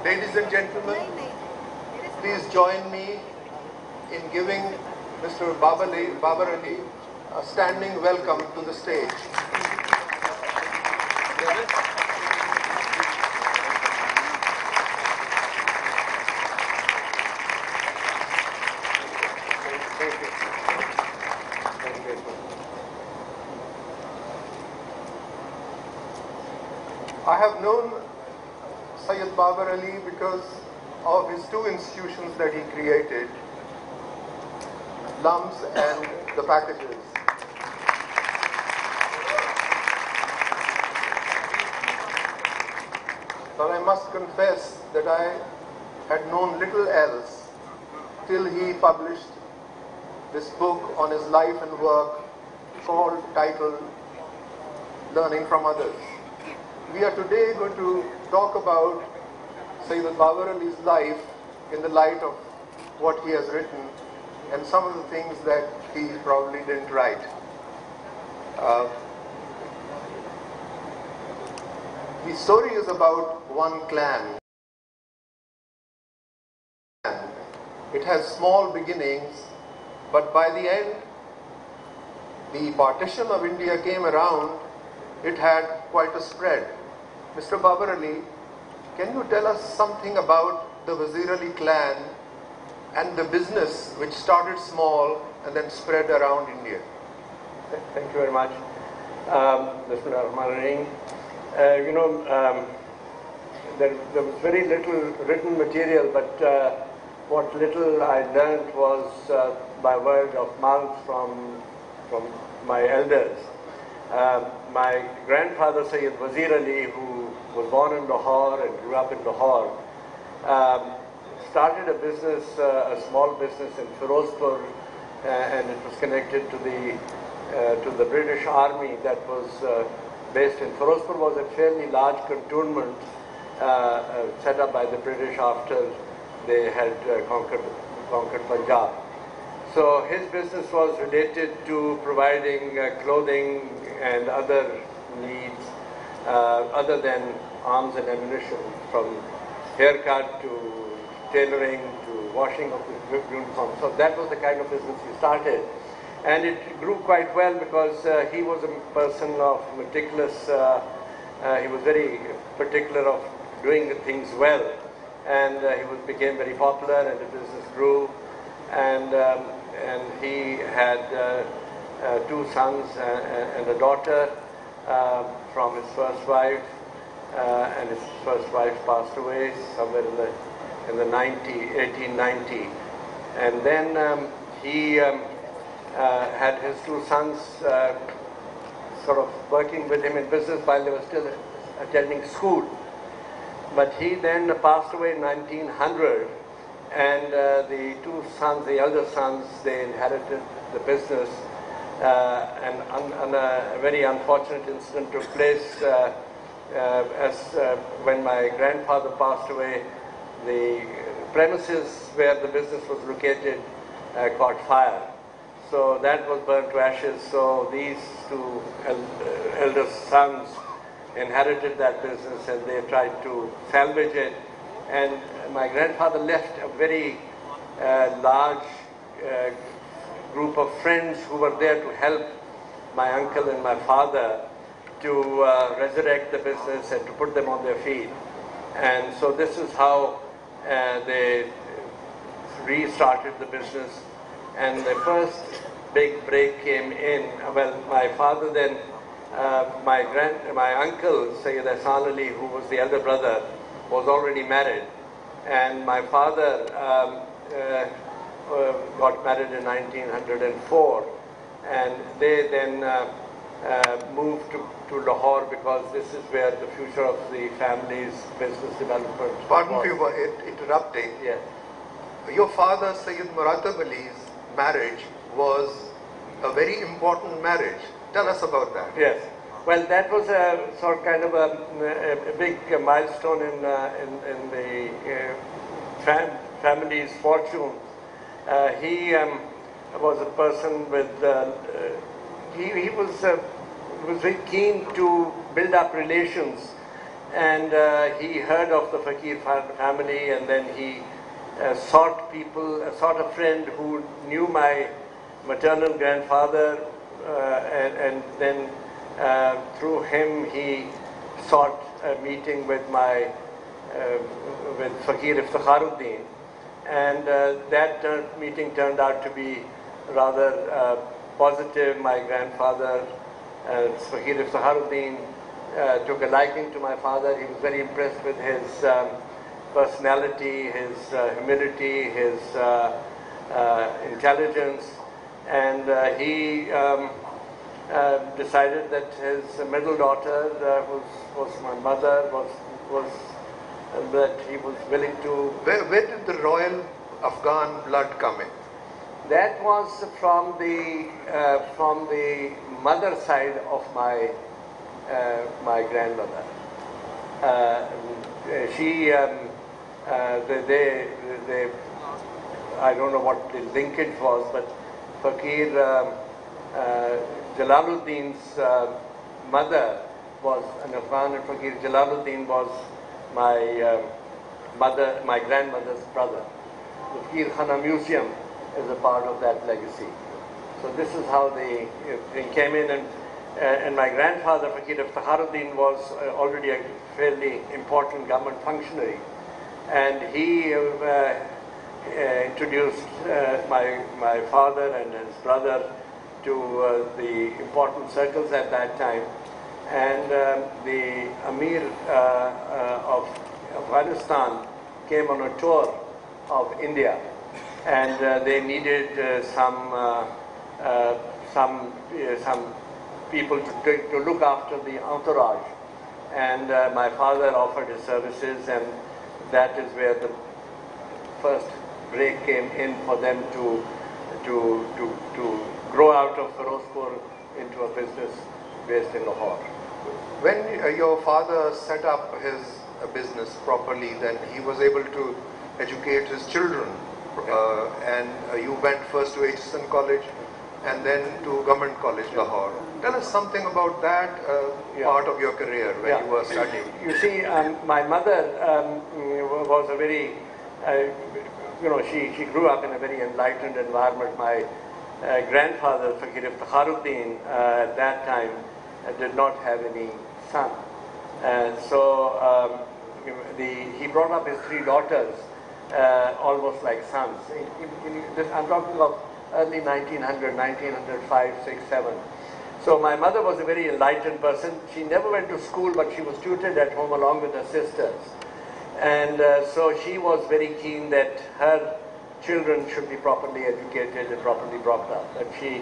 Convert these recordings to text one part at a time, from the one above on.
Ladies and gentlemen, please join me in giving Mr. Babar Ali a standing welcome to the stage. I have known Syed Babar Ali because of his two institutions that he created, Lums and the Packages. But I must confess that I had known little else till he published this book on his life and work titled Learning from Others. We are today going to talk about Syed Babar Ali's life in the light of what he has written and some of the things that he probably didn't write. The story is about one clan. It has small beginnings, but by the end, the partition of India came around, it had quite a spread. Mr. Babar Ali, can you tell us something about the Wazir Ali clan and the business which started small and then spread around India? Thank you very much. Bismillahirrahmanirrahim. There was very little written material, but what little I learned was by word of mouth from my elders. My grandfather, Syed Wazir Ali, who was born in Lahore and grew up in Lahore, started a business, a small business in Firozpur, and it was connected to the British Army that was based in Firozpur. Was a fairly large cantonment set up by the British after they had conquered Punjab. So his business was related to providing clothing and other needs other than arms and ammunition, from haircut to tailoring to washing of the uniform. So that was the kind of business he started. And it grew quite well because he was a person of meticulous, he was very particular of doing things well. And he became very popular, and the business grew. And he had two sons and a daughter from his first wife, and his first wife passed away somewhere in the 1890. And then he had his two sons sort of working with him in business while they were still attending school. But he then passed away in 1900, and the two sons, the elder sons, they inherited the business. And a very unfortunate incident took place when my grandfather passed away. The premises where the business was located caught fire. So that was burnt to ashes. So these two elder sons inherited that business, and they tried to salvage it. And my grandfather left a very large group of friends who were there to help my uncle and my father to resurrect the business and to put them on their feet. And so this is how they restarted the business. And the first big break came in. Well, my father then, my uncle, Syed Ahsan Ali, who was the elder brother, was already married. And my father got married in 1904. And they then moved to Lahore, because this is where the future of the family's business development Pardon was. me for interrupting. Yes. Your father, Syed Muratab Ali's marriage was a very important marriage. Tell us about that. Yes. Well, that was a sort of kind of a big milestone in the family's fortune. He was a person with he was very keen to build up relations And he heard of the Fakir family, and then he sought a friend who knew my maternal grandfather, and then through him he sought a meeting with with Fakir Iftikharuddin, and that meeting turned out to be rather positive. My grandfather, Fakir Iftikharuddin, took a liking to my father. He was very impressed with his personality, his humility, his intelligence, and he decided that his middle daughter, was my mother, was that he was willing to. Where did the royal Afghan blood come in? That was from the mother side of my grandmother. She, I don't know what the linkage was, but Fakir Jalaluddin's mother was an Afghan, and Fakir Jalaluddin was my grandmother's brother. The Fakir Khana Museum is a part of that legacy. So this is how they came in, and my grandfather, Fakir Iftikharuddin, was already a fairly important government functionary, and he introduced my father and his brother to the important circles at that time, and the Amir of Afghanistan came on a tour of India, and they needed some people to look after the entourage, and my father offered his services, and that is where the first break came in for them to grow out of Firozpur into a business based in Lahore. When your father set up his business properly, then he was able to educate his children, and you went first to HSN College and then to Government College, Lahore. Tell us something about that part of your career when you were studying. You see, my mother was a very, she grew up in a very enlightened environment. My grandfather, Fakir Iftikharuddin, at that time did not have any son. So he brought up his three daughters almost like sons. I'm talking of early 1900, 1905, 6, 7. So my mother was a very enlightened person. She never went to school, but she was tutored at home along with her sisters. And so she was very keen that her children should be properly educated and properly brought up. And she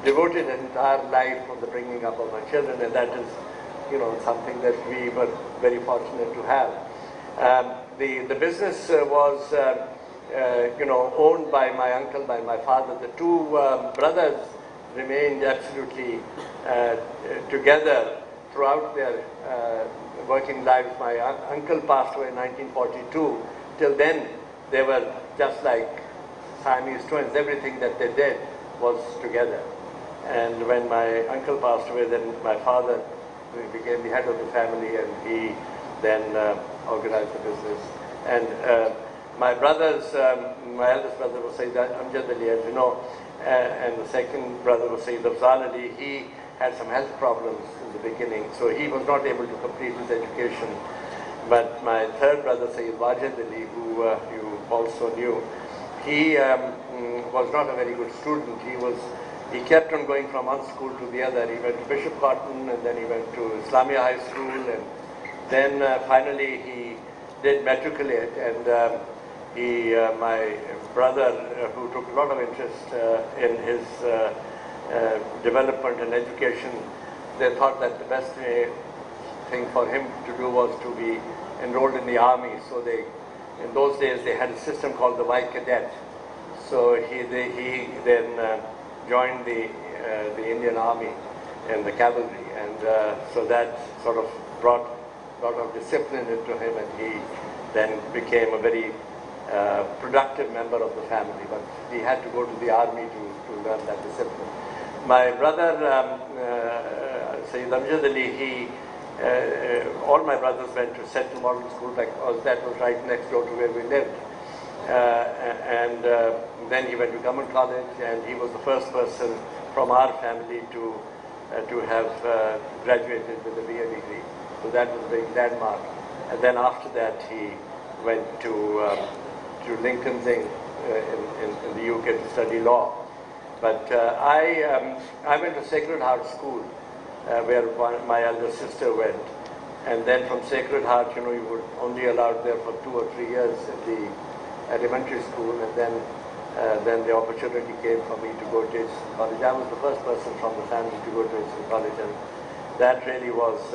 devoted her entire life on the bringing up of her children, and that is, something that we were very fortunate to have. The business was, owned by my uncle, by my father. The two brothers remained absolutely together throughout their working lives. My uncle passed away in 1942. Till then, they were just like Siamese twins. Everything that they did was together. And when my uncle passed away, then my father became the head of the family, and he then organized the business. And my brothers, my eldest brother was Syed Amjad Ali, as you know, and the second brother was Syed Afzal Ali. He had some health problems in the beginning, so he was not able to complete his education. But my third brother, Syed Wajid Ali, who you also knew, he was not a very good student. He kept on going from one school to the other. He went to Bishop Cotton, and then he went to Islamia High School, and then finally he did matriculate, and my brother, who took a lot of interest in his development and education, they thought that the best thing for him to do was to be enrolled in the army. So in those days they had a system called the Y Cadet. So he then joined the Indian Army and the cavalry, and so that sort of brought a lot of discipline into him, and he then became a very productive member of the family. But he had to go to the army to learn that discipline. My brother, Syed Amjad Ali, he all my brothers went to Central Model School because that was right next door to where we lived. And then he went to Government College, and he was the first person from our family to have graduated with a BA degree. So that was a big landmark. And then after that, he went to Lincoln's Inn in the UK to study law. But I went to Sacred Heart School, where my elder sister went. And then from Sacred Heart, you were only allowed there for 2 or 3 years at the elementary school, and then the opportunity came for me to go to Edison College. I was the first person from the family to go to Edison College, and that really was,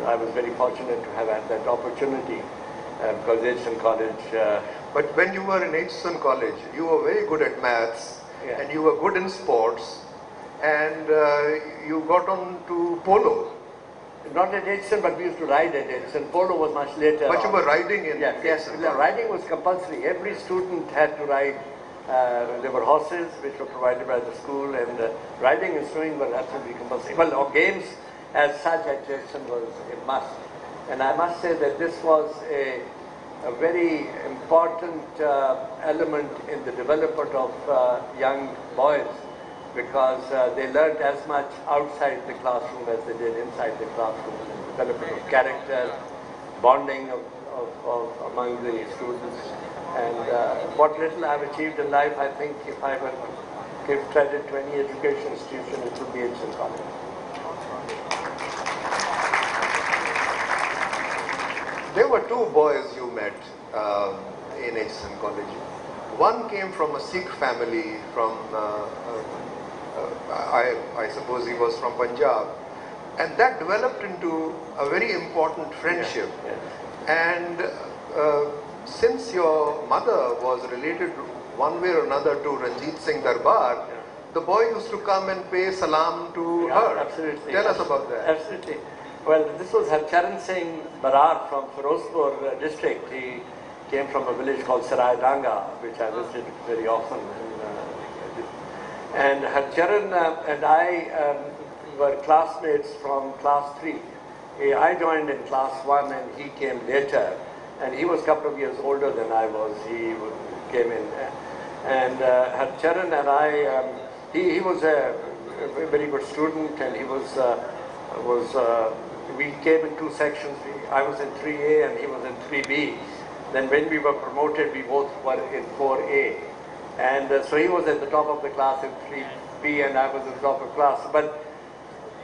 I was very fortunate to have had that opportunity because Edison College. But when you were in Edison College, you were very good at maths, Yeah. and you were good in sports, and you got on to polo. Not at Edison, but we used to ride at Edison. Polo was much later. But you on. were riding in Yes, Edison College. riding was compulsory. Every student had to ride. There were horses which were provided by the school, and riding and swimming were absolutely compulsory. Well, our games as such at Edison was a must. And I must say that this was a very important element in the development of young boys, because they learned as much outside the classroom as they did inside the classroom. Development of character, bonding among the students, and what little I've achieved in life, I think if I were to give credit to any education institution, it would be Edison College. There were 2 boys you met in Edison College. One came from a Sikh family from, I suppose he was from Punjab. And that developed into a very important friendship. Yeah, yeah. And since your mother was related one way or another to Ranjit Singh Darbar, the boy used to come and pay salam to her. Absolutely. Tell us about that. Absolutely. Well, this was Harcharan Singh Barar from Firozpur district. He came from a village called Sarai Danga, which I visited very often. And Harcharan and I were classmates from class 3. I joined in class 1 and he came later. And he was a couple of years older than I was. He came in. And Harcharan and I, he was a very good student, and he was we came in 2 sections. I was in 3A and he was in 3B. Then when we were promoted, we both were in 4A. And so he was at the top of the class in 3B and I was at the top of class. But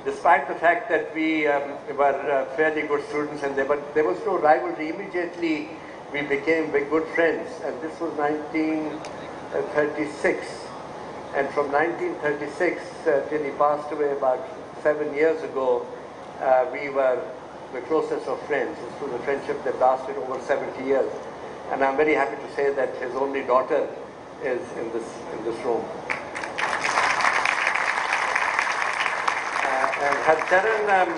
despite the fact that we were fairly good students and there was no rivalry, immediately we became very good friends. And this was 1936. And from 1936 till he passed away about 7 years ago, we were the closest of friends. This was a friendship that lasted over 70 years. And I'm very happy to say that his only daughter is in this room. And Harcharan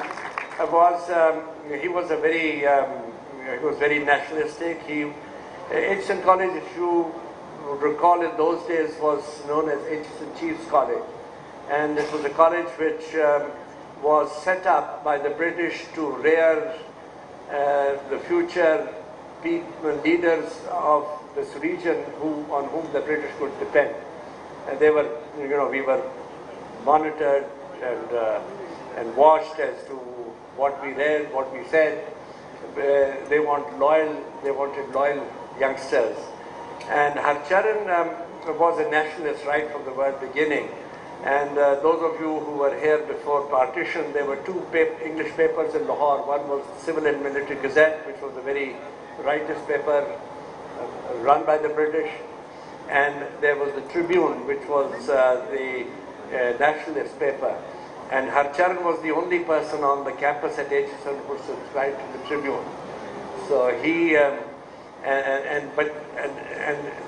he was very nationalistic. Edison College, if you recall, in those days was known as Edison Chiefs College. And it was a college which was set up by the British to rear the future leaders of this region on whom the British could depend. And they were, we were monitored and watched as to what we read, what we said. They wanted loyal youngsters. And Harcharan was a nationalist right from the very beginning. And those of you who were here before partition, there were 2 English papers in Lahore. One was Civil and Military Gazette, which was a very rightist paper run by the British. And there was the Tribune, which was the nationalist paper. And Harcharan was the only person on the campus at Edison who subscribed to the Tribune. So he, and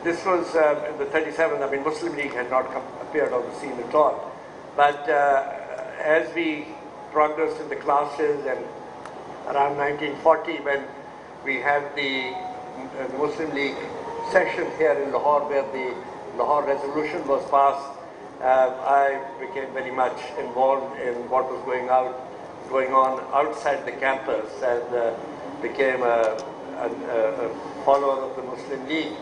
this was in the 37. I mean, Muslim League had not appeared on the scene at all. But as we progressed in the classes, and around 1940, when we had the Muslim League session here in Lahore, where the Lahore resolution was passed, I became very much involved in what was going going on outside the campus, and became a follower of the Muslim League.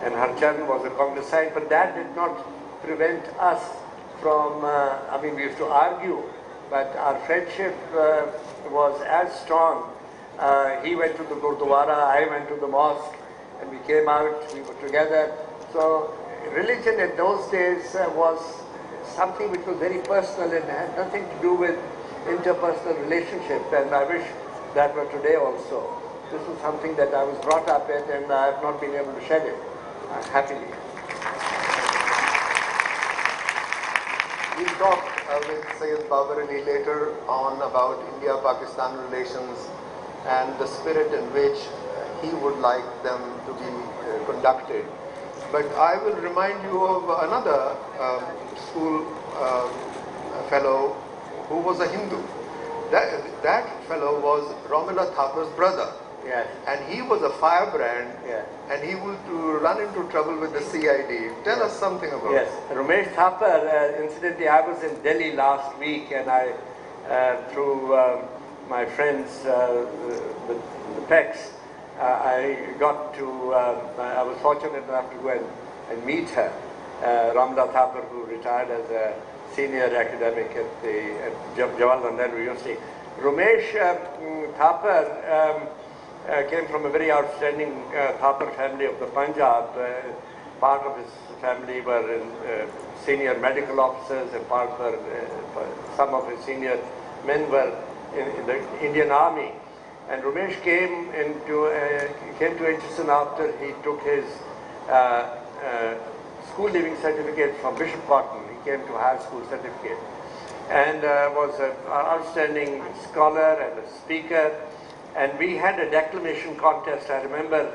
And her children was a Congressite, but that did not prevent us from, I mean, we used to argue, but our friendship was as strong. He went to the Gurdwara, I went to the mosque, and we came out, we were together. So religion in those days was something which was very personal and had nothing to do with interpersonal relationship, and I wish that were today also. This was something that I was brought up in, and I have not been able to shed it happily. We'll talk with Syed Babar later on about India-Pakistan relations and the spirit in which he would like them to be conducted. But I will remind you of another school fellow who was a Hindu. That fellow was Romila Thapar's brother. Yes. And he was a firebrand, yes. And he would run into trouble with the CID. Tell us something about it. Yes, Ramesh Thapar, incidentally, I was in Delhi last week, and I, through my friends, the Pecks, I got to, I was fortunate enough to go and meet her, Ramla Thapar, who retired as a senior academic at Jawaharlal Nehru University. Ramesh Thapar came from a very outstanding Thapar family of the Punjab. Part of his family were senior medical officers, and some of his senior men were in the Indian Army. And Ramesh came to HSN after he took his school leaving certificate from Bishop Cotton. He came to high school certificate, and was an outstanding scholar and a speaker. And we had a declamation contest. I remember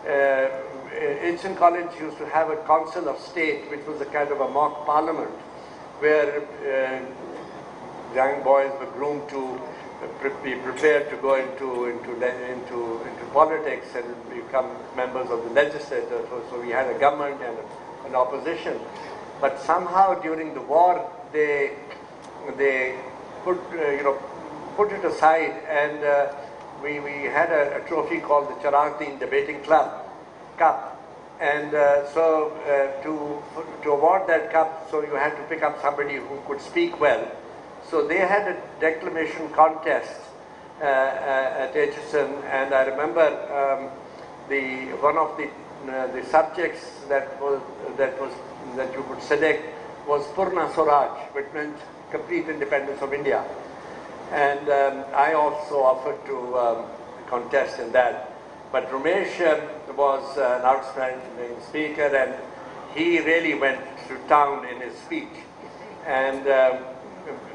HSN College used to have a council of state, which was a kind of a mock parliament, where young boys were groomed to be prepared to go into politics and become members of the legislature. So we had a government and an opposition. But somehow during the war, they put it aside, and we had a trophy called the Charagdeen Debating Cup, and so to award that cup, so you had to pick up somebody who could speak well. So they had a declamation contest at HSN, and I remember one of the subjects that you could select was Purna Swaraj, which meant complete independence of India. And I also offered to contest in that. But Ramesh was an outstanding speaker, and he really went to town in his speech. And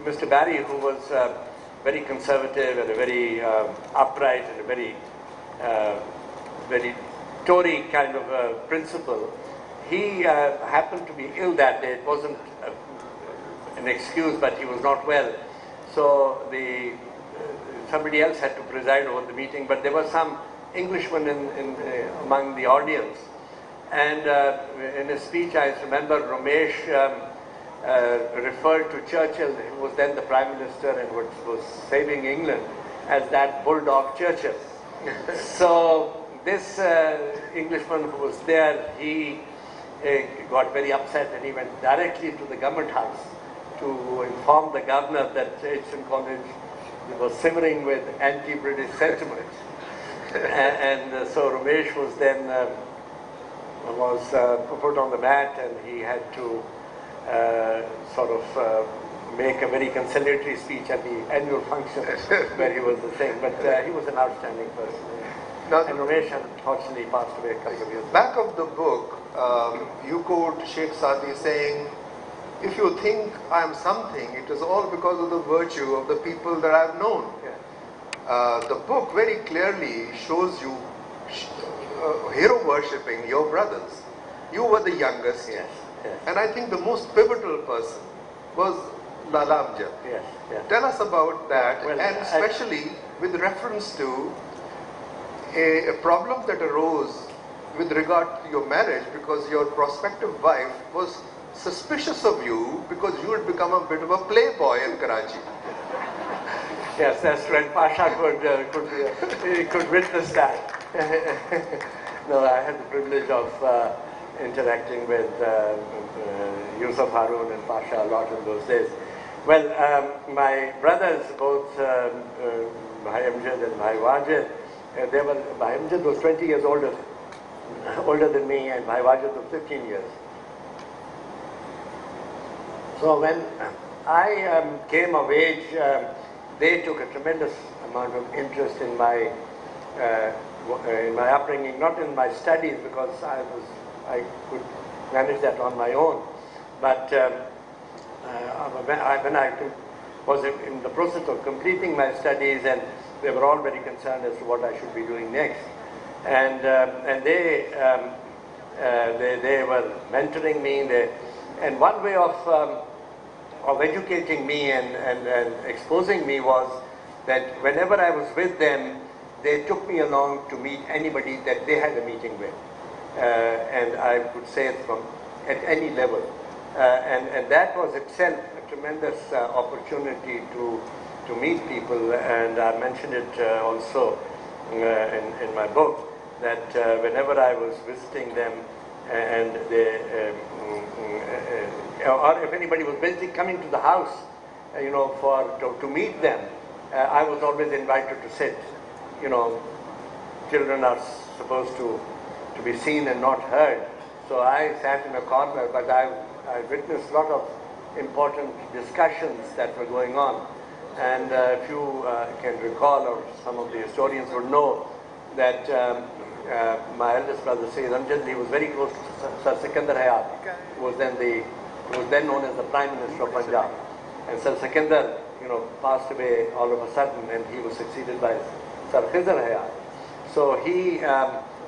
Mr. Barry, who was very conservative and a very upright and a very Tory kind of principle, he happened to be ill that day. It wasn't an excuse, but he was not well. So somebody else had to preside over the meeting, but there was some Englishman among the audience. And in his speech, I remember Ramesh referred to Churchill, who was then the Prime Minister and was saving England, as that bulldog Churchill. So this Englishman who was there, he got very upset, and he went directly to the government house to inform the governor that HSN College was simmering with anti-British sentiments. and so Ramesh was then put on the mat, and he had to make a very conciliatory speech at the annual function where he was the thing. But he was an outstanding person. Now, and Ramesh unfortunately passed away a couple of years ago. Back of the book, you quote Sheikh Sadi saying, "If you think I am something, it is all because of the virtue of the people that I have known." Yeah. The book very clearly shows you hero worshipping your brothers. You were the youngest. Yes. Yes. And I think the most pivotal person was Lala Amjad. Yes. Yes. Tell us about that, well, and especially with reference to a problem that arose with regard to your marriage, because your prospective wife was suspicious of you because you had become a bit of a playboy in Karachi. Yes, that's when Pasha could witness that. No, I had the privilege of interacting with Yusuf Harun and Pasha a lot in those days. Well, my brothers, both Bhai Amjad and Bhai Wajid, Bhai Amjad was 20 years older than me, and Bhai Wajid was 15 years. So when I came of age, they took a tremendous amount of interest in my upbringing, not in my studies, because I could manage that on my own. But when I was in the process of completing my studies, and they were all very concerned as to what I should be doing next, and they were mentoring me. And one way of educating me and exposing me was that whenever I was with them, they took me along to meet anybody that they had a meeting with, and I would say it from at any level, and that was itself a tremendous opportunity to meet people. And I mentioned it also in my book, that whenever I was visiting them, and they or if anybody was basically coming to the house, to meet them, I was always invited to sit. Children are supposed to be seen and not heard. So I sat in a corner, but I witnessed a lot of important discussions that were going on. And if you can recall, or some of the historians would know, that my eldest brother, Syed Amjad, he was very close to Sir Sikandar Hayat, who was then known as the Prime Minister of Punjab. And Sir Sikandar, passed away all of a sudden, and he was succeeded by Sir Khizr Hayat. So he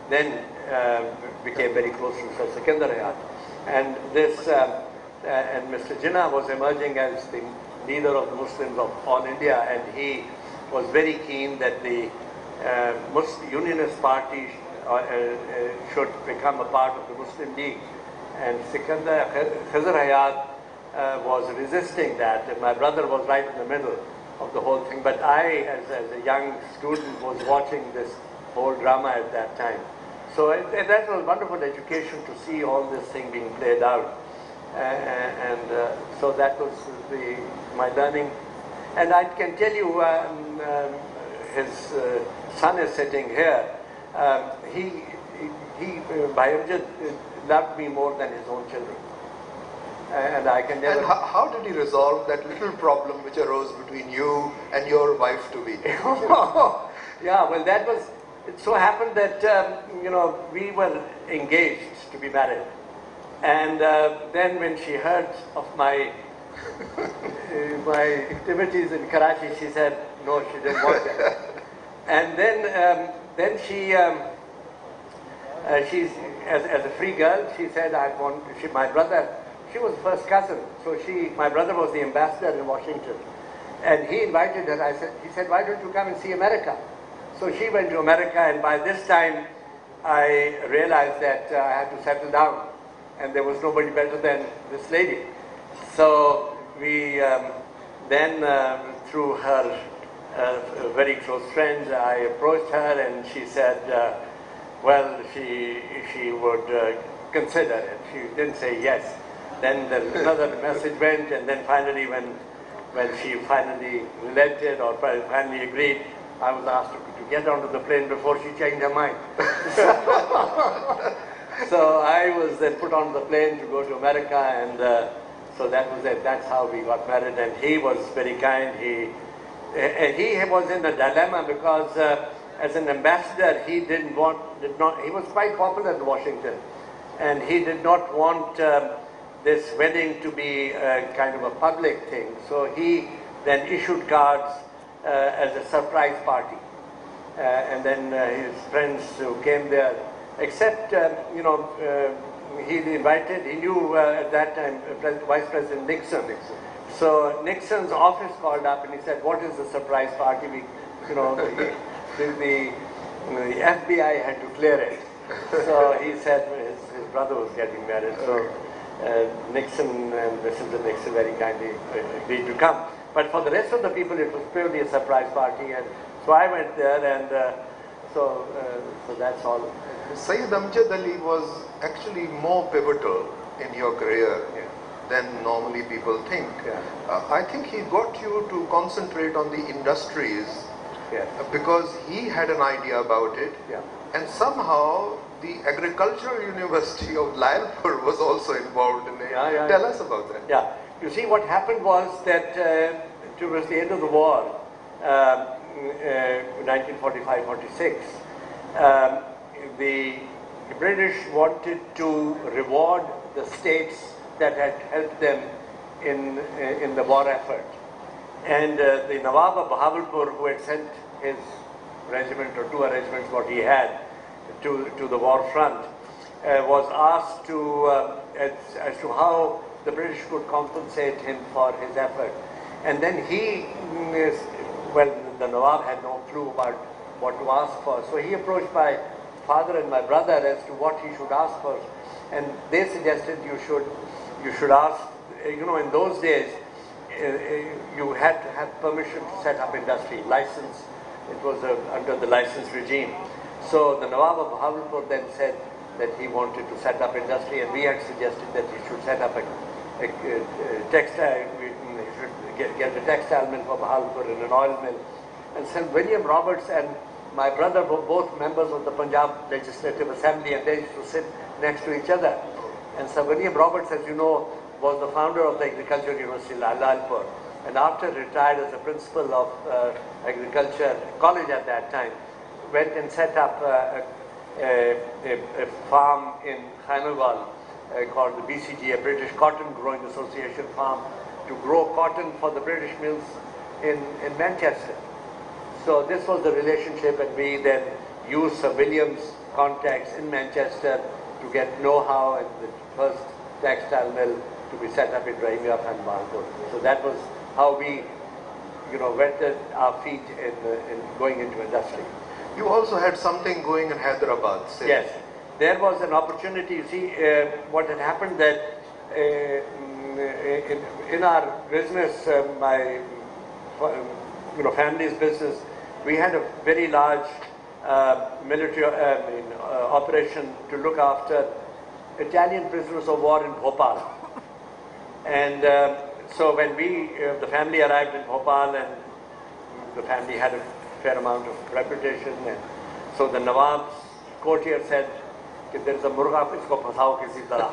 then became very close to Sir Sikandar Hayat. And and Mr. Jinnah was emerging as the leader of the Muslims of all India, and he was very keen that the Muslim Unionist Party should become a part of the Muslim League. And Sikandar Khizr Hayat was resisting that, and my brother was right in the middle of the whole thing. But I, as a young student, was watching this whole drama at that time. So that was wonderful education to see all this thing being played out. So that was my learning. And I can tell you, his son is sitting here. Bhai Amjad loved me more than his own children. And I can never... And how did he resolve that little problem which arose between you and your wife-to-be? Yeah, well, that was... It so happened that, we were engaged to be married. And then when she heard of my activities in Karachi, she said, no, she didn't want that. And then she's, as a free girl, she said, my brother, she was first cousin, so my brother was the ambassador in Washington. And he invited her, he said, why don't you come and see America? So she went to America, and by this time, I realized that I had to settle down, and there was nobody better than this lady. So we then, through her very close friends, I approached her, and she said, well, she would consider it. She didn't say yes. Then another message went, and then finally, when she finally relented or finally agreed, I was asked to get onto the plane before she changed her mind. So I was then put on the plane to go to America, and so that was it. That's how we got married. And he was very kind. He was in a dilemma because as an ambassador, he he was quite popular in Washington, and he did not want this wedding to be kind of a public thing. So he then issued cards as a surprise party. And then his friends who came there, except, he invited, he knew at that time Vice President Nixon. So Nixon's office called up and he said, what is the surprise party? The FBI had to clear it. So he said his brother was getting married. So Nixon and President Nixon very kindly agreed to come. But for the rest of the people, it was purely a surprise party, and so I went there, and so that's all. Syed Amjad Ali was actually more pivotal in your career than normally people think. I think he got you to concentrate on the industries because he had an idea about it, and somehow the Agricultural University of Lalpur was also involved in it. Tell us about that. Yeah, you see, what happened was that towards the end of the war, 1945-46, the British wanted to reward the states that had helped them in the war effort. And the Nawab of Bahawalpur, who had sent his regiment or two regiments, what he had, to the war front, was asked to as to how the British could compensate him for his effort. And then he, well, the Nawab had no clue about what to ask for. So he approached my father and my brother as to what he should ask for. And they suggested you should ask, in those days, you had to have permission to set up industry, license. It was under the license regime. So the Nawab of Bahawalpur then said that he wanted to set up industry, and we had suggested that he should set up a textile, he should get a textile mill for Bahawalpur and an oil mill. And Sir William Roberts and my brother were both members of the Punjab Legislative Assembly, and they used to sit next to each other. And Sir William Roberts, as you know, was the founder of the Agricultural University, Lalpur, and after retired as a principal of Agriculture College at that time, went and set up a farm in Khanewal called the BCG, a British Cotton Growing Association farm, to grow cotton for the British mills in Manchester. So this was the relationship, and we then used Sir William's contacts in Manchester to get know-how, and the first textile mill to be set up in Rahimiyah and Bahawalpur. So that was how we, wetted our feet in going into industry. You also had something going in Hyderabad. Yes, there was an opportunity. You see, what had happened that in our business, my family's business, we had a very large military operation to look after Italian prisoners of war in Bhopal. And so when the family arrived in Bhopal, and the family had a fair amount of reputation, and so the Nawab's courtier said, there is a murga, isko phasao kisi tarah.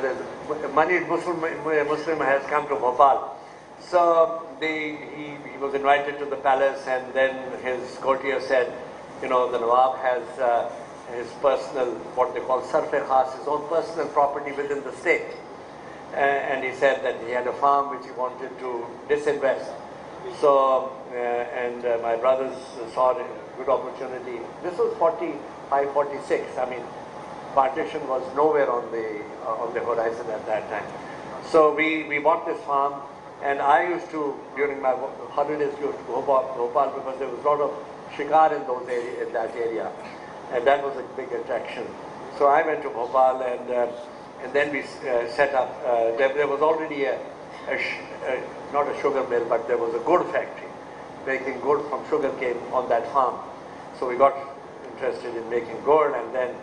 There's a moneyed Muslim has come to Bhopal. So he was invited to the palace, and then his courtier said, the Nawab has his personal, what they call sarf-e-khas, his own personal property within the state. And he said that he had a farm which he wanted to disinvest. So, my brothers saw a good opportunity. This was 45, 46. I mean, partition was nowhere on the horizon at that time. So we bought this farm, and I used to, during my holidays, used to go to Bhopal because there was a lot of shikar in that area, and that was a big attraction. So I went to Bhopal, and then we set up. There was already not a sugar mill, but there was a gourd factory making gourd from sugar cane on that farm. So we got interested in making gourd, and then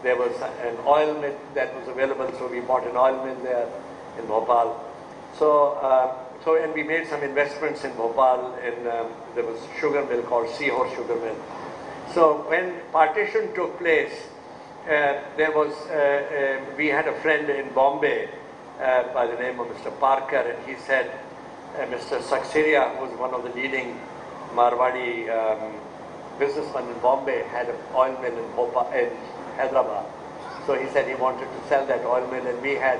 there was an oil mill that was available, so we bought an oil mill there in Bhopal. And we made some investments in Bhopal. There was a sugar mill called Seahorse Sugar Mill. So when partition took place, we had a friend in Bombay by the name of Mr. Parker, and he said, Mr. Saxeria, who was one of the leading Marwadi businessmen in Bombay, had an oil mill in Hyderabad. So he said he wanted to sell that oil mill, and we had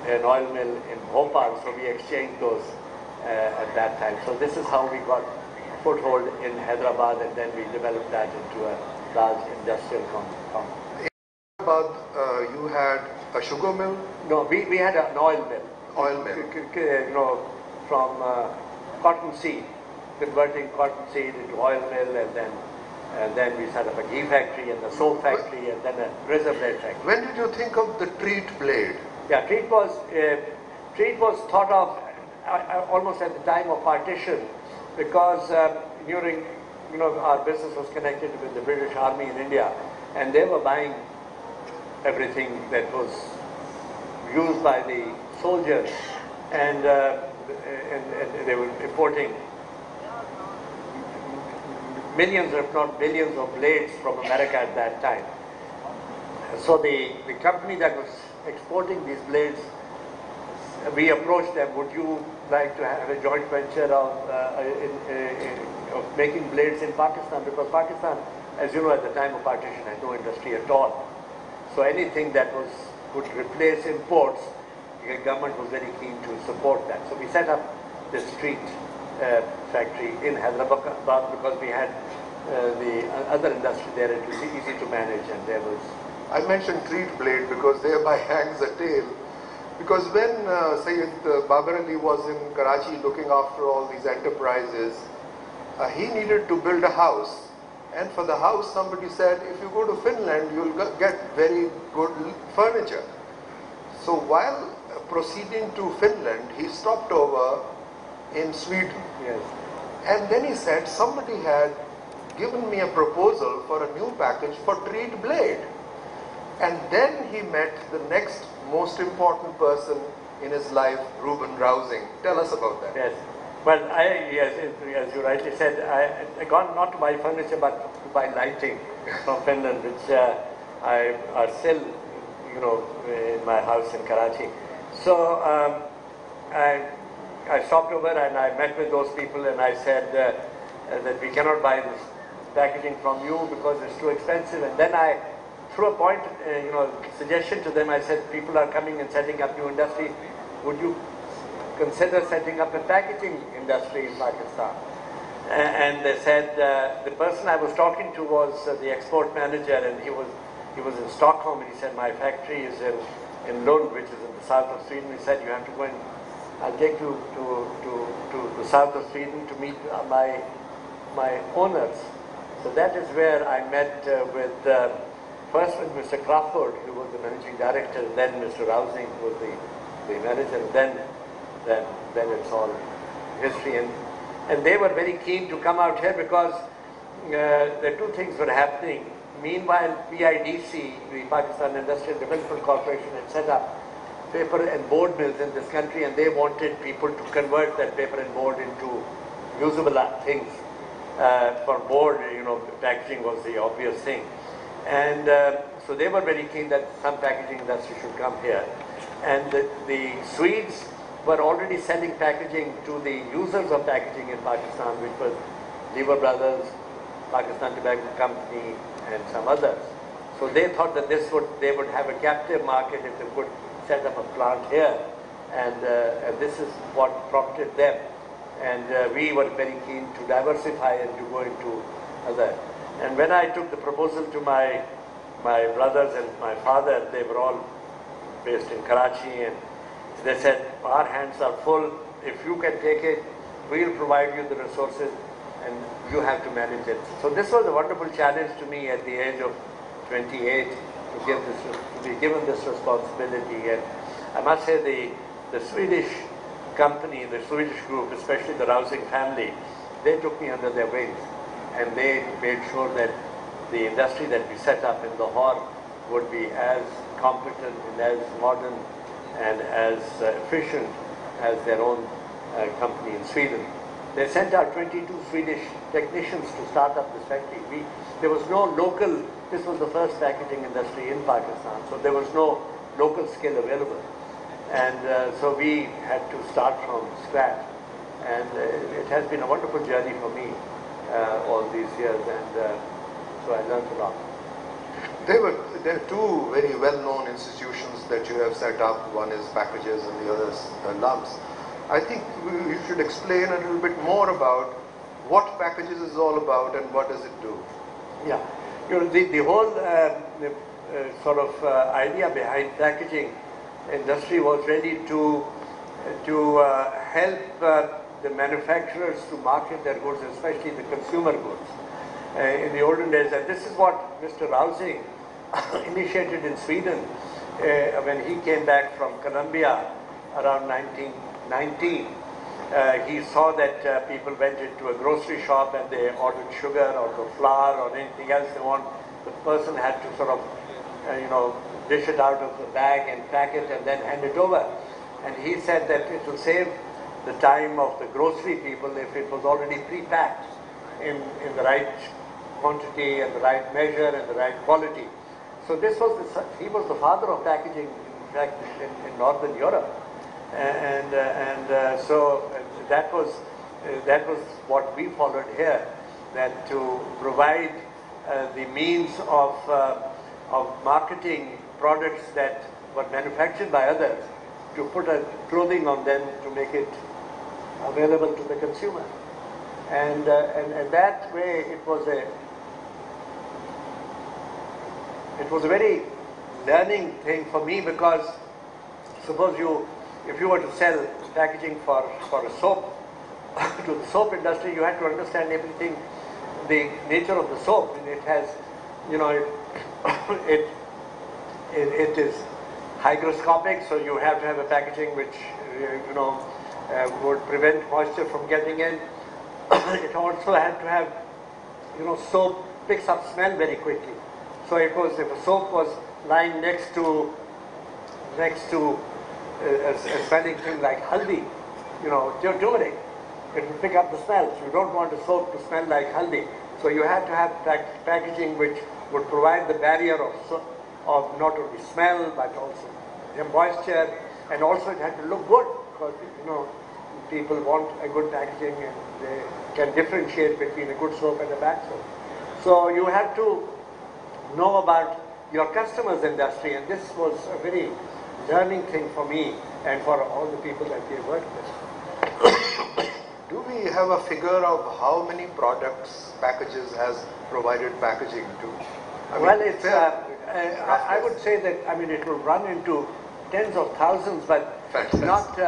an oil mill in Bhopal, so we exchanged those at that time. So this is how we got a foothold in Hyderabad, and then we developed that into a large industrial complex. In Hyderabad, you had a sugar mill? No, we had an oil mill. Oil mill. From cotton seed, converting cotton seed into oil mill, and then we set up a ghee factory, and the soap factory, and then a razor blade factory. When did you think of the treat blade? Yeah, treat was thought of almost at the time of partition, because during, our business was connected with the British Army in India, and they were buying everything that was used by the soldiers, and they were importing millions, if not billions, of blades from America at that time. So the company that was exporting these blades, we approached them, would you like to have a joint venture of making blades in Pakistan? Because Pakistan, as you know, at the time of partition had no industry at all. So anything that would replace imports, the government was very keen to support that. So we set up the street factory in Hyderabad because we had the other industry there. It was easy to manage, and there was... I mentioned treat blade because thereby hangs a tale. Because when Syed Babar was in Karachi looking after all these enterprises, he needed to build a house. And for the house, somebody said, if you go to Finland, you'll get very good furniture. So while proceeding to Finland, he stopped over in Sweden. Yes. And then he said, somebody had given me a proposal for a new package for treat blade. And then he met the next most important person in his life, Reuben Rousing. Tell us about that. Yes. Well, yes, as you rightly said, I got not to buy furniture, but to buy lighting from Finland, which are still, in my house in Karachi. So I stopped over and I met with those people, and I said that we cannot buy this packaging from you because it's too expensive. And then I threw a point, suggestion to them. I said, people are coming and setting up new industry. Would you consider setting up a packaging industry in Pakistan? And they said, the person I was talking to was the export manager, and he was in Stockholm, and he said, my factory is in Lund, which is in the south of Sweden. He said, you have to go and I'll take you to the south of Sweden to meet my owners. So that is where I met with first with Mr. Crawford, who was the managing director, then Mr. Rousing, who was the manager, and then it's all history. And they were very keen to come out here because the two things were happening. Meanwhile, PIDC, the Pakistan Industrial Development Corporation, had set up paper and board mills in this country, and they wanted people to convert that paper and board into usable things. For board, packaging was the obvious thing. And so they were very keen that some packaging industry should come here. And the Swedes were already selling packaging to the users of packaging in Pakistan, which was Lever Brothers, Pakistan Tobacco Company, and some others. So they thought that they would have a captive market if they could set up a plant here. And this is what prompted them. And we were very keen to diversify and to go into other. And when I took the proposal to my brothers and my father, they were all based in Karachi, and they said, our hands are full. If you can take it, we'll provide you the resources and you have to manage it. So this was a wonderful challenge to me at the age of 28 to be given this responsibility. And I must say the Swedish company, the Swedish group, especially the Rousing family, they took me under their wings, and they made sure that the industry that we set up in Lahore would be as competent and as modern and as efficient as their own company in Sweden. They sent out 22 Swedish technicians to start up this factory. There was no local, this was the first packaging industry in Pakistan, so there was no local skill available. And so we had to start from scratch. And it has been a wonderful journey for me all these years, and so I learned a lot. There are two very well-known institutions that you have set up. One is Packages and the other is Lumps. I think you should explain a little bit more about what Packages is all about and what does it do. Yeah, the whole sort of idea behind packaging industry was really to help the manufacturers to market their goods, especially the consumer goods. In the olden days, and this is what Mr. Rousing initiated in Sweden when he came back from Colombia around 1919. he saw that people went into a grocery shop and they ordered sugar or the flour or anything else they want. The person had to sort of, dish it out of the bag and pack it and then hand it over. And he said that it will save the time of the grocery people if it was already pre-packed in the right quantity and the right measure and the right quality. So this was he was the father of packaging, in fact, in Northern Europe, so that was what we followed here, that to provide the means of marketing products that were manufactured by others, to put a clothing on them to make it available to the consumer, and that way it was a very learning thing for me, because suppose if you were to sell packaging for a soap to the soap industry, you had to understand everything, the nature of the soap. And it has, it is hygroscopic, so you have to have a packaging which would prevent moisture from getting in. It also had to have, soap picks up smell very quickly. So if a soap was lying next to a smelling thing like haldi, turmeric, it will pick up the smell. So you don't want a soap to smell like haldi. So you have to have packaging which would provide the barrier of not only smell but also the moisture, and also it had to look good, because people want a good packaging and they can differentiate between a good soap and a bad soap. So you have to know about your customers' industry, and this was a very learning thing for me and for all the people that we worked with. Do we have a figure of how many products packages has provided packaging to? I would say that it will run into tens of thousands, but not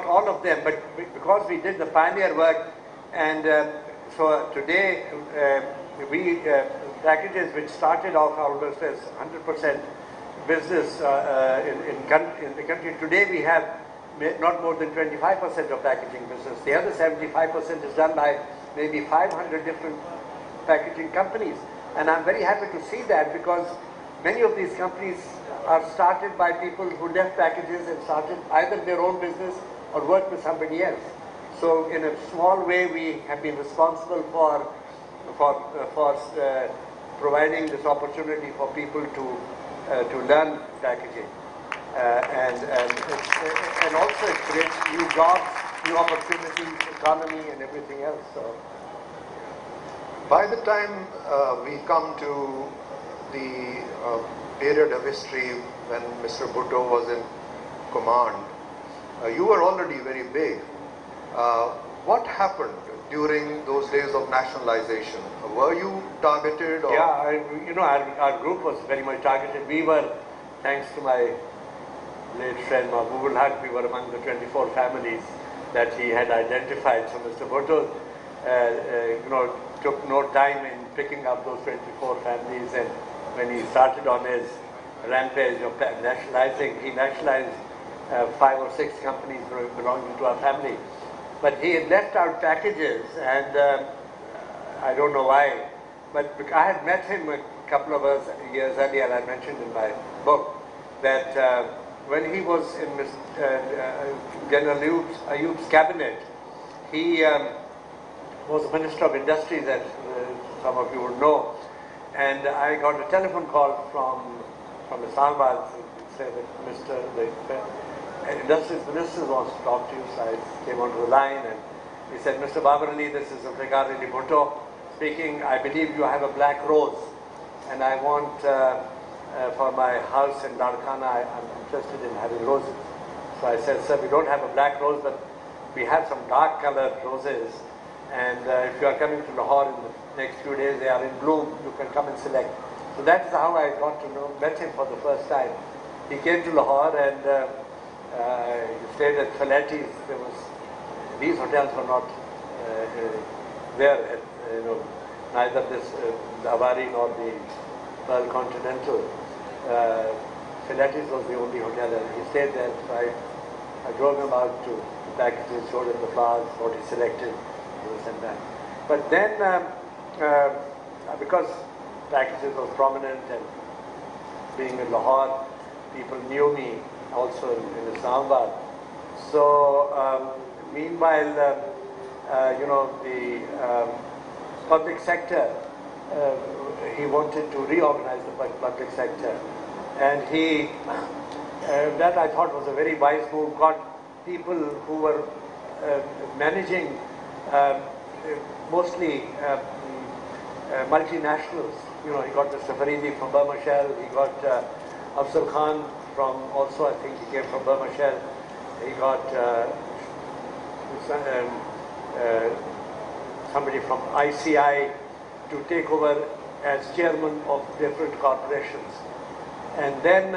all of them. But because we did the pioneer work, and so today packages which started off almost as 100% business in the country, today we have not more than 25% of packaging business. The other 75% is done by maybe 500 different packaging companies. And I'm very happy to see that, because many of these companies are started by people who left packages and started either their own business or worked with somebody else. So in a small way, we have been responsible for providing this opportunity for people to learn packaging, and also it creates new jobs, new opportunities, economy, and everything else. So, by the time we come to the period of history when Mr. Bhutto was in command, you were already very big. What happened during those days of nationalization? Were you targeted? Or? Yeah, our group was very much targeted. We were, thanks to my late friend Mahbubul Haq, we were among the 24 families that he had identified. So Mr. Bhutto, took no time in picking up those 24 families, and when he started on his rampage of nationalizing, he nationalized 5 or 6 companies belonging to our family. But he had left out packages, and I don't know why, but I had met him a couple of years earlier. I mentioned in my book that when he was in General Ayub's cabinet, he was the Minister of Industries, as some of you would know, and I got a telephone call from Islamabad to say that the Industries Minister wants to talk to you. So I came onto the line, and he said, Mr. Babar Ali, this is Zulfikar Ali Bhutto speaking. I believe you have a black rose, and I want for my house in Larkana, I'm interested in having roses. So I said, sir, we don't have a black rose, but we have some dark colored roses, and if you are coming to Lahore in the next few days, they are in bloom, you can come and select. So that is how I got to met him for the first time. He came to Lahore, and he stayed at Khaled. These hotels were not there, neither this the Avari nor the Pearl Continental. Philatis was the only hotel, and he stayed there. So I drove him out to the packages, showed him the flowers, what he selected, this and that. But then, because packages was prominent and being in Lahore, people knew me also in Islamabad. So, meanwhile, the public sector, he wanted to reorganize the public sector. And he, that I thought was a very wise move, got people who were managing mostly multinationals. You know, he got Mr. Faridi from Burma Shell, he got Afzal Khan from, also I think he came from Burma Shell, he got somebody from ICI to take over as chairman of different corporations. And then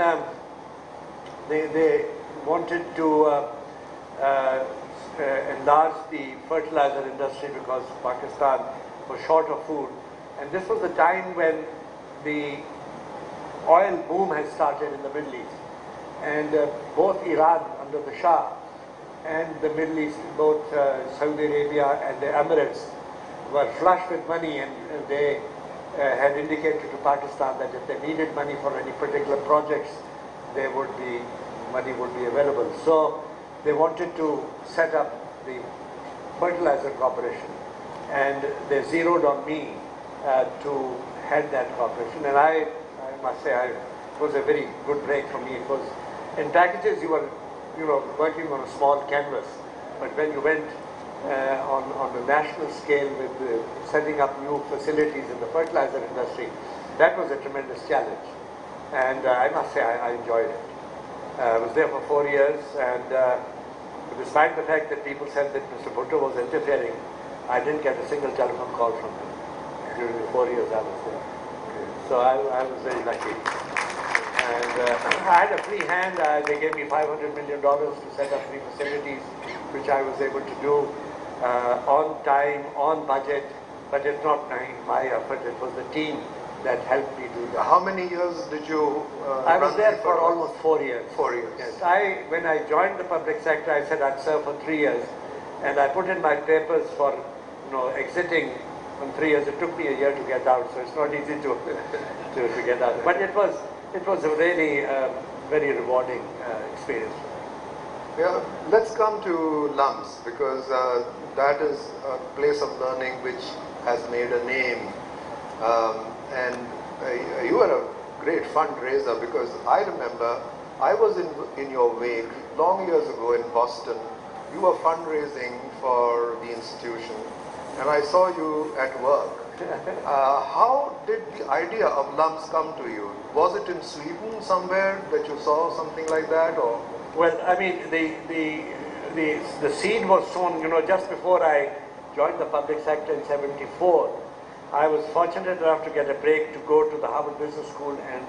they wanted to enlarge the fertilizer industry because Pakistan was short of food. And this was the time when the oil boom had started in the Middle East. And both Iran under the Shah and the Middle East, both Saudi Arabia and the Emirates, were flush with money, and they had indicated to Pakistan that if they needed money for any particular projects, money would be available. So they wanted to set up the fertilizer corporation, and they zeroed on me to head that corporation. And I must say, it was a very good break for me. It was, in packages, you were working on a small canvas, but when you went on the national scale with setting up new facilities in the fertilizer industry, that was a tremendous challenge. And I must say, I enjoyed it. I was there for 4 years, and despite the fact that people said that Mr. Bhutto was interfering, I didn't get a single telephone call from him during the 4 years I was there. So I was very lucky. And I had a free hand. They gave me $500 million to set up 3 facilities, which I was able to do on time, on budget, but it's not my effort. It was the team that helped me do that. How many years did you I was there for almost 4 years. 4 years. Yes. When I joined the public sector, I said I'd serve for 3 years, and I put in my papers for exiting in 3 years. It took me a year to get out, so it's not easy to get out. But it was a really very rewarding experience. Yeah, let's come to LUMS, because that is a place of learning which has made a name. And you are a great fundraiser, because I remember I was in your wake long years ago in Boston. You were fundraising for the institution, and I saw you at work. How did the idea of LUMS come to you? Was it in Sweden somewhere that you saw something like that, or? Well, I mean, the seed was sown, just before I joined the public sector in '74. I was fortunate enough to get a break to go to the Harvard Business School and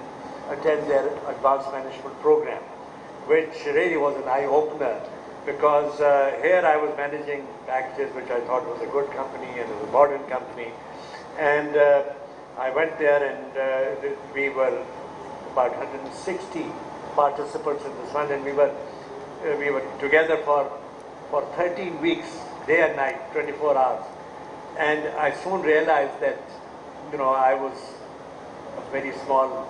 attend their advanced management program, which really was an eye-opener, because here I was managing packages, which I thought was a good company and was a modern company. And I went there, and we were about 160 participants in this one, and we were together for 13 weeks, day and night, 24 hours. And I soon realized that, I was a very small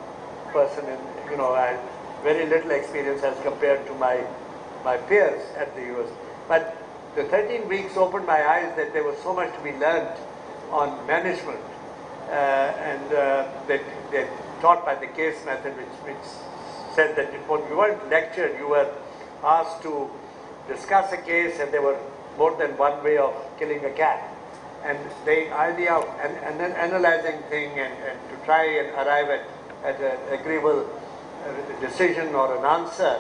person, and I had very little experience as compared to my peers at the US. But the 13 weeks opened my eyes that there was so much to be learned on management, and they taught by the case method, which said that you weren't lectured, you were asked to discuss a case, and there were more than one way of killing a cat. And the idea of and then analyzing thing and to try and arrive at an agreeable decision or an answer,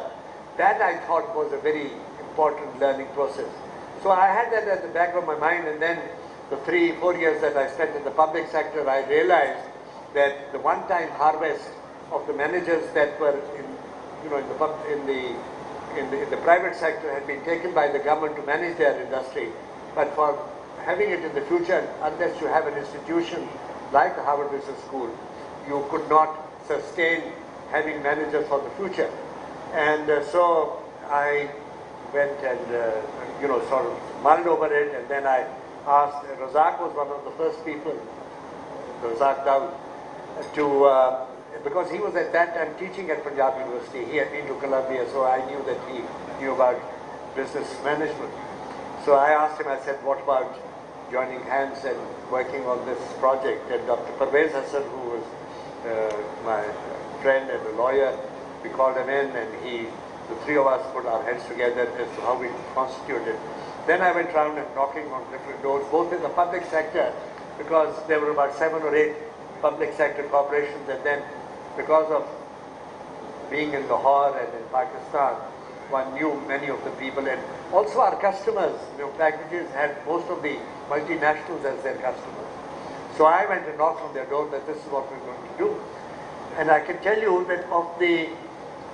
that I thought was a very important learning process. So I had that at the back of my mind, and then the 3-4 years that I spent in the public sector, I realized that the one-time harvest of the managers that were in the private sector had been taken by the government to manage their industry, but for having it in the future, unless you have an institution like the Harvard Business School, you could not sustain having managers for the future. And so I went and, sort of mulled over it, and then I asked, Razak was one of the first people, Razak Dawood, to, because he was at that time teaching at Punjab University. He had been to Columbia, so I knew that he knew about business management. So I asked him, I said, what about joining hands and working on this project? And Dr. Parvez Hassan, who was my friend and a lawyer, we called him in, and the three of us put our heads together as to how we constituted. Then I went around and knocking on different doors, both in the public sector, because there were about 7 or 8 public sector corporations, and then because of being in Lahore and in Pakistan, one knew many of the people, and also our customers, packages had most of the multinationals as their customers. So I went and knocked on their door that this is what we're going to do. And I can tell you that of the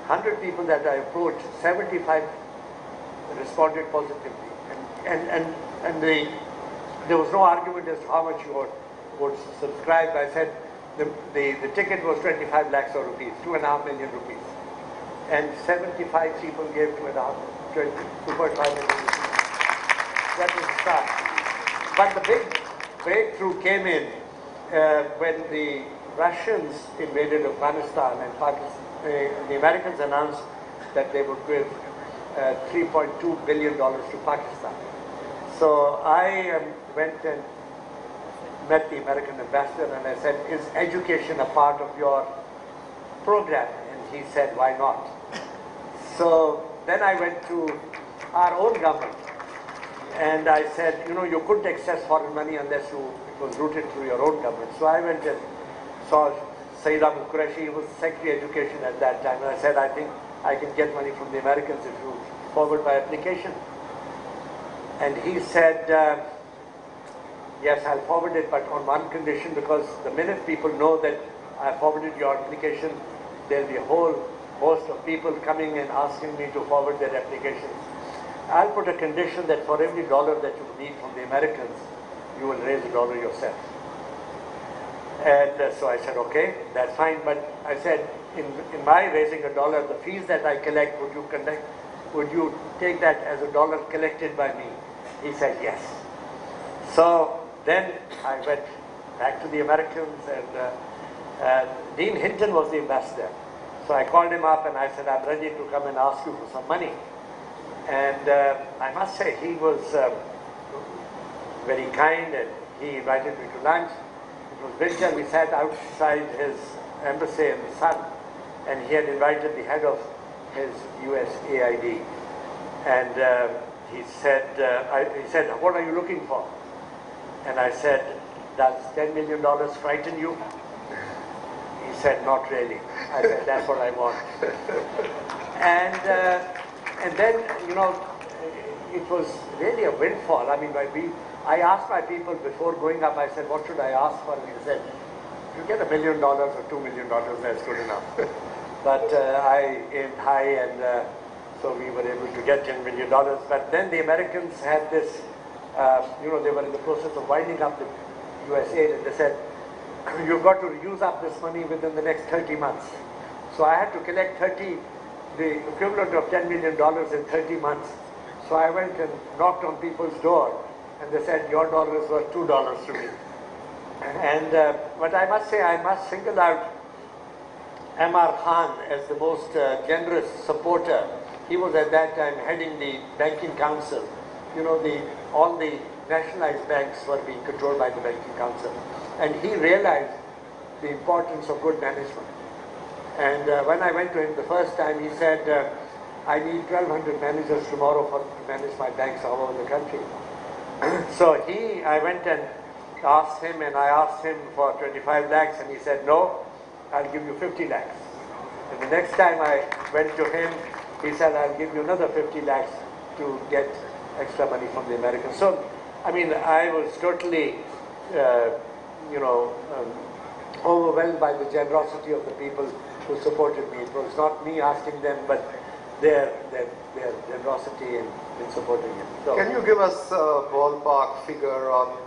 100 people that I approached, 75 responded positively. And there was no argument as to how much you would subscribe. I said the ticket was 25 lakhs of rupees, 2.5 million rupees. And 75 people gave 2.5 million rupees. That was the start. But the big breakthrough came in when the Russians invaded Afghanistan, and the Americans announced that they would give $3.2 billion to Pakistan. So I went and met the American ambassador, and I said, is education a part of your program? And he said, why not? So then I went to our own government, and I said, you couldn't access foreign money unless it was routed through your own government. So I went and saw Syed Ahmed Qureshi. He was Secretary of Education at that time, and I said, I think I can get money from the Americans if you forward my application. And he said, yes, I'll forward it, but on one condition, because the minute people know that I forwarded your application, there'll be a whole host of people coming and asking me to forward their applications. I'll put a condition that for every dollar that you need from the Americans, you will raise $1 yourself. And so I said, okay, that's fine. But I said, in my raising $1, the fees that I collect, would you take that as $1 collected by me? He said, yes. So then I went back to the Americans, and Dean Hinton was the ambassador. So I called him up and I said, I'm ready to come and ask you for some money. And I must say, he was very kind, and he invited me to lunch. It was winter. We sat outside his embassy in the sun, and he had invited the head of his USAID. And he said, what are you looking for? And I said, does $10 million frighten you? He said, not really. I said, that's what I want. And then, it was really a windfall. I mean, I asked my people before going up, I said, what should I ask for? And he said, if you get $1 million or $2 million, that's good enough. But I aimed high, and so we were able to get $10 million. But then the Americans had this, they were in the process of winding up the USAID, and they said, you've got to use up this money within the next 30 months. So I had to collect the equivalent of $10 million in 30 months. So I went and knocked on people's door, and they said, your dollar is worth $2 to me. And but I must say, I must single out M.R. Khan as the most generous supporter. He was at that time heading the banking council. All the nationalized banks were being controlled by the banking council. And he realized the importance of good management. And when I went to him the first time, he said, I need 1,200 managers tomorrow to manage my banks all over the country. So I went and asked him, and I asked him for 25 lakhs, and he said, no, I'll give you 50 lakhs. And the next time I went to him, he said, I'll give you another 50 lakhs to get extra money from the Americans. So, I mean, I was totally, overwhelmed by the generosity of the people who supported me. It was not me asking them, but their generosity in supporting him. So, can you give us a ballpark figure on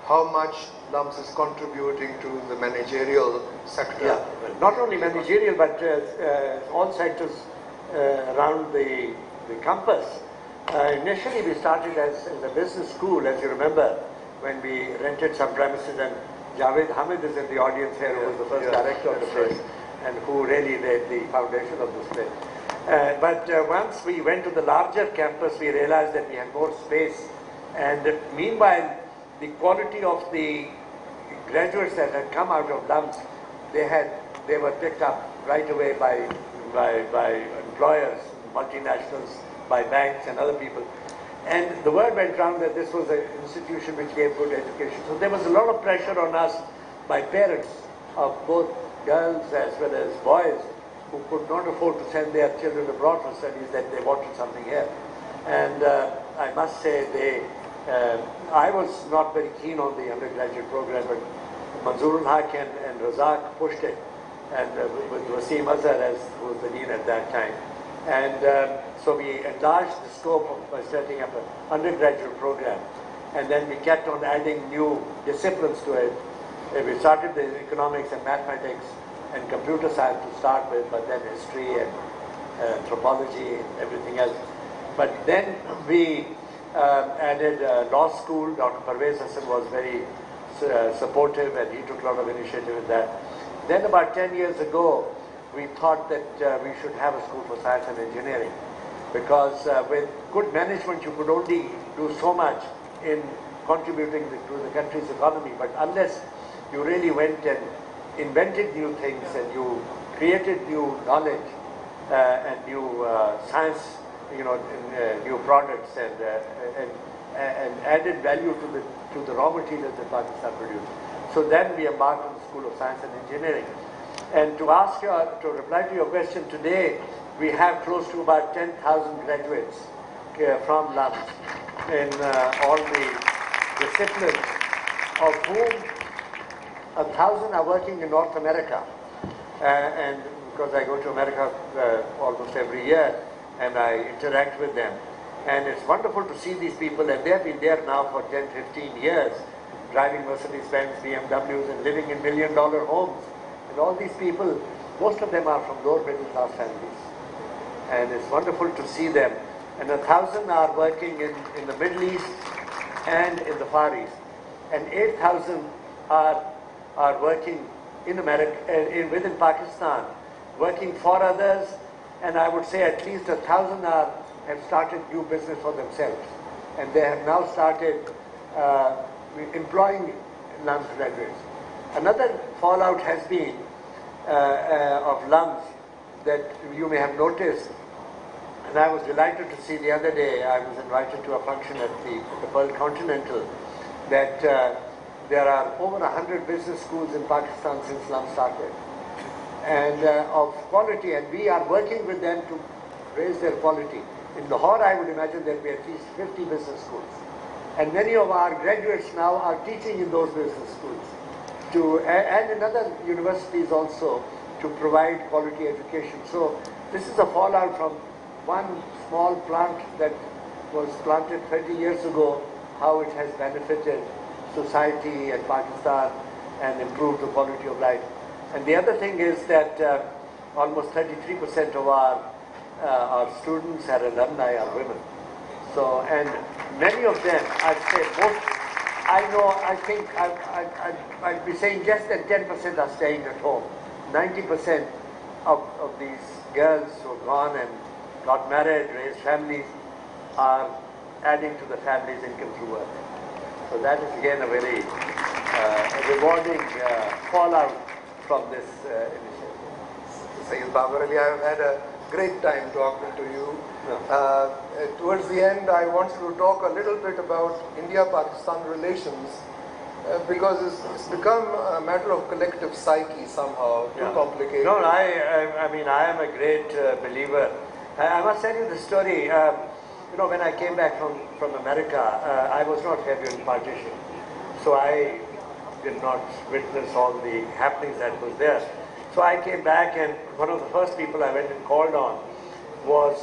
how much LUMS is contributing to the managerial sector. Yeah, not only managerial, but all sectors around the campus. Initially, we started as a business school, as you remember, when we rented some premises, and Javed Hamid is in the audience here, who was the first director of the place, and who really laid the foundation of this place. But once we went to the larger campus, we realized that we had more space, and meanwhile, the quality of the graduates that had come out of LUMS, they were picked up right away by employers, multinationals, by banks and other people. And the word went round that this was an institution which gave good education. So there was a lot of pressure on us by parents of both girls as well as boys who could not afford to send their children abroad for studies, that they wanted something here. And I must say I was not very keen on the undergraduate program, but Manzoorul Haq and Razak pushed it, and with Wasim Azhar who was the dean at that time. And so we enlarged the scope by setting up an undergraduate program, and then we kept on adding new disciplines to it. We started with economics and mathematics and computer science to start with, but then history and anthropology and everything else. But then we added law school. Dr. Parvez Hassan was very supportive, and he took a lot of initiative in that. Then about 10 years ago, we thought that we should have a school for science and engineering, because with good management you could only do so much in contributing to the country's economy, but unless you really went and invented new things and you created new knowledge and new science, new products and added value to the raw materials that Pakistan produced. So then we embarked on the School of Science and Engineering. And to reply to your question, today we have close to about 10,000 graduates from LUMS in all the disciplines, of whom 1,000 are working in North America. And because I go to America almost every year, and I interact with them. And it's wonderful to see these people, and they've been there now for 10, 15 years, driving Mercedes-Benz, BMWs, and living in million-dollar homes. And all these people, most of them are from lower middle-class families. And it's wonderful to see them. And 1,000 are working in the Middle East and in the Far East. And 8,000 are working in America, within Pakistan, working for others. And I would say at least 1,000 have started new business for themselves. And they have now started employing LUMS graduates. Another fallout has been of LUMS that you may have noticed, and I was delighted to see the other day. I was invited to a function at the Pearl Continental, that there are over 100 business schools in Pakistan since LUMS started, and of quality, and we are working with them to raise their quality. In Lahore, I would imagine there will be at least 50 business schools. And many of our graduates now are teaching in those business schools, and in other universities also, to provide quality education. So this is a fallout from one small plant that was planted 30 years ago, how it has benefited society and Pakistan and improved the quality of life. And the other thing is that almost 33% of our students and alumni are women. So, and many of them, I'd say most, I think I'd be saying less than 10% are staying at home. 90% of these girls who have gone and got married, raised families, are adding to the family's income through work. So that is again a very rewarding fallout from this initiative. Syed Babar, I have had a great time talking to you. Towards the end, I want you to talk a little bit about India-Pakistan relations, because it's become a matter of collective psyche somehow, too complicated. No, I mean, I am a great believer. I must tell you the story. When I came back from America, I was not heavy on partition. So I did not witness all the happenings that was there. So I came back, and one of the first people I went and called on was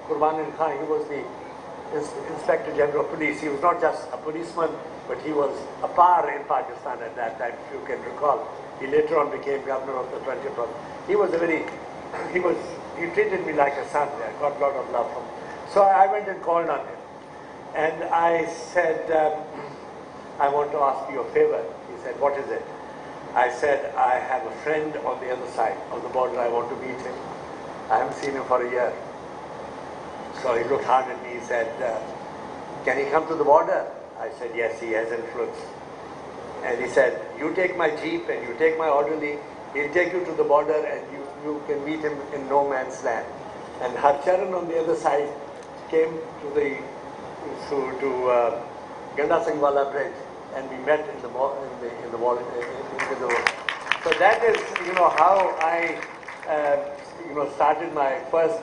Qurban Khan. He was the Inspector General of Police. He was not just a policeman, but he was a power in Pakistan at that time, if you can recall. He later on became governor of the 20th province. He was he treated me like a son. I got a lot of love from him. So I went and called on him. And I said, I want to ask you a favor. He said, what is it? I said, I have a friend on the other side of the border. I want to meet him. I haven't seen him for a year. So he looked hard at me. He said, can he come to the border? I said, yes, he has influence. And he said, you take my jeep and you take my orderly. He'll take you to the border and you can meet him in no man's land. And Harcharan on the other side came to Ganda Singhwala Bridge, and we met in the wall. So that is, how I, started my first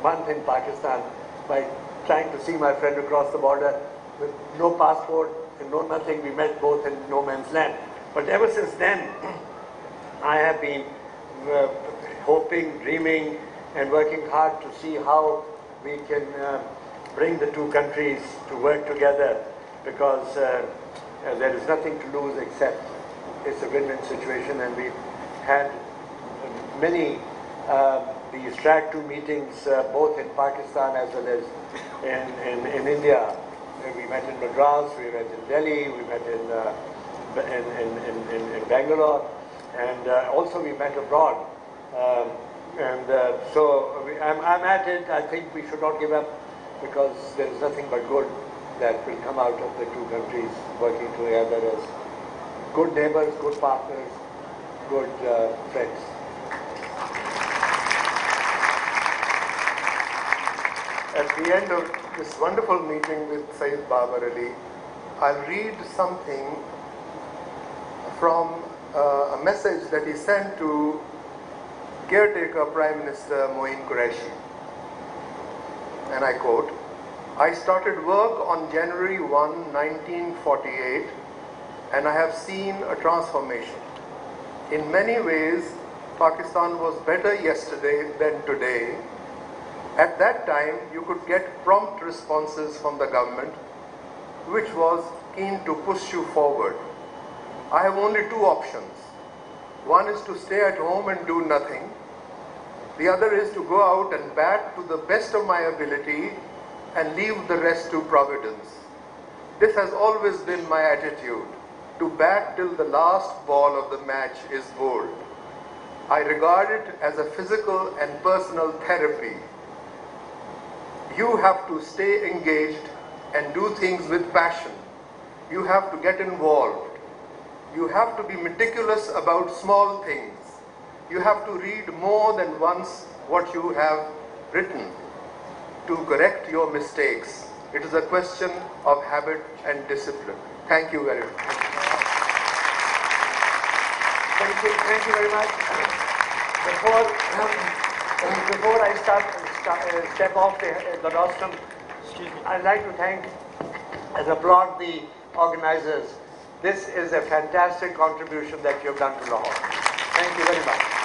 month in Pakistan by trying to see my friend across the border with no passport and no nothing. We met both in no man's land. But ever since then, I have been hoping, dreaming, and working hard to see how we can bring the two countries to work together, because there is nothing to lose except it's a win-win situation. And we've had many these track 2 meetings both in Pakistan as well as in India. We met in Madras, we met in Delhi, we met in Bangalore, and also we met abroad. So I'm at it. I think we should not give up, because there is nothing but good that will come out of the two countries working together as good neighbors, good partners, good friends. At the end of this wonderful meeting with Syed Babar Ali, I'll read something from a message that he sent to caretaker Prime Minister Moin Qureshi. And I quote, I started work on January 1, 1948, and I have seen a transformation. In many ways, Pakistan was better yesterday than today. At that time, you could get prompt responses from the government, which was keen to push you forward. I have only 2 options. One is to stay at home and do nothing. The other is to go out and bat to the best of my ability and leave the rest to Providence. This has always been my attitude, to bat till the last ball of the match is bowled. I regard it as a physical and personal therapy. You have to stay engaged and do things with passion. You have to get involved. You have to be meticulous about small things. You have to read more than once what you have written to correct your mistakes. It is a question of habit and discipline. Thank you very much. Thank you very much. Before I step off the rostrum, I'd like to thank and applaud the organizers. This is a fantastic contribution that you have done to Lahore. Thank you very much.